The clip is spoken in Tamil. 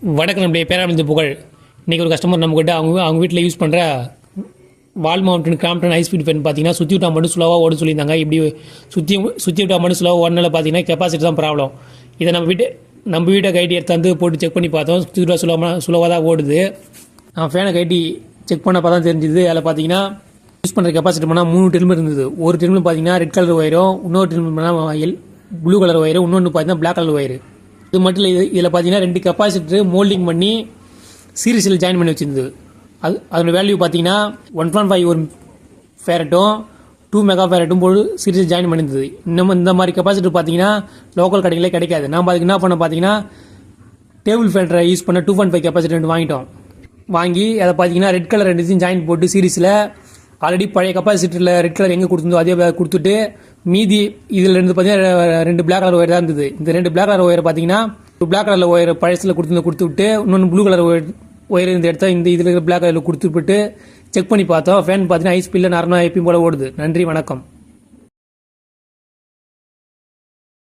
வடக்கு நம்முடைய பேரானந்த புகழ். இன்றைக்கி ஒரு கஸ்டமர் நம்மக்கிட்ட அவங்க வீட்டில் யூஸ் பண்ணுற wall mounted Crompton high speed fan பார்த்தீங்கன்னா சுற்றி விட்டா மட்டும் ஸ்லோவாக ஓடுன்னு சொல்லியிருந்தாங்க. இப்படி சுற்றி விட்டா மட்டும் ஸ்லோவாக ஓடினால பார்த்தீங்கன்னா கெப்பாசிட்டி தான் ப்ராப்ளம். இதை நம்ம வீட்டை கைட்டி எடுத்து வந்து போட்டு செக் பண்ணி பார்த்தோம். சுற்றி விட்டா ஸ்லோவாக தான் ஓடுது. நான் ஃபேனை கைட்டி செக் பண்ணப்போ தான் தெரிஞ்சுது. அதில் பார்த்தீங்கன்னா யூஸ் பண்ணுற கெப்பாசிட்டி பண்ணால் 3 டெர்ம் இருந்தது. ஒரு டெர்மில் பார்த்தீங்கன்னா ரெட் கலர் ஒயரும், இன்னொரு டெர்மில் பண்ணால் ப்ளூ கலர் ஒயரு, இன்னொன்று பார்த்தீங்கன்னா பிளாக் கலர் ஒயரு. இது மட்டும் இல்லை, இதில் பார்த்தீங்கன்னா 2 கெப்பாசிட்டர் மோல்டிங் பண்ணி சீரிஸில் ஜாயின் பண்ணி வச்சுருந்தது. அதோட வேல்யூ பார்த்தீங்கன்னா 1.5 ஒரு ஃபேரட்டும் 2 மெகா ஃபேரட்டும் போது சீரிஸில் ஜாயின் பண்ணியிருந்தது. இந்த மாதிரி கெப்பாசிட்டர் பார்த்தீங்கன்னா லோக்கல் கடைகளே கிடைக்காது. நம்ம அதுக்கு என்ன பண்ண பார்த்தீங்கன்னா டேபிள் ஃபேட்டரை யூஸ் பண்ண 2.5 கெப்பாசிட்டர் வாங்கிட்டோம். வாங்கி அதை பார்த்தீங்கன்னா ரெட் கலர் 2 ஜாயின் போட்டு சீரிஸில் ஆல்ரெடி பழைய கெப்பாசிட்டரில் ரெட் கலர் எங்கே கொடுத்துருந்தோ அதே கொடுத்துட்டு மீதி இதில் இருந்து பார்த்தீங்கன்னா 2 பிளாக் கலர் ஒயர் தான் இருந்தது. இந்த 2 பிளாக் கலர் ஒயரை பார்த்தீங்கன்னா பிளாக் கலர் ஒயர் பழசில் கொடுத்து விட்டு இன்னொன்று ப்ளூ கலர் ஒயர் இந்த இடத்த இந்த இதில் பிளாக் கலரில் கொடுத்துட்டு செக் பண்ணி பார்த்தோம். ஃபேன் பார்த்தீங்கன்னா ஐஸ் பில்ல நார்மலாக எப்பயும் போல ஓடுது. நன்றி, வணக்கம்.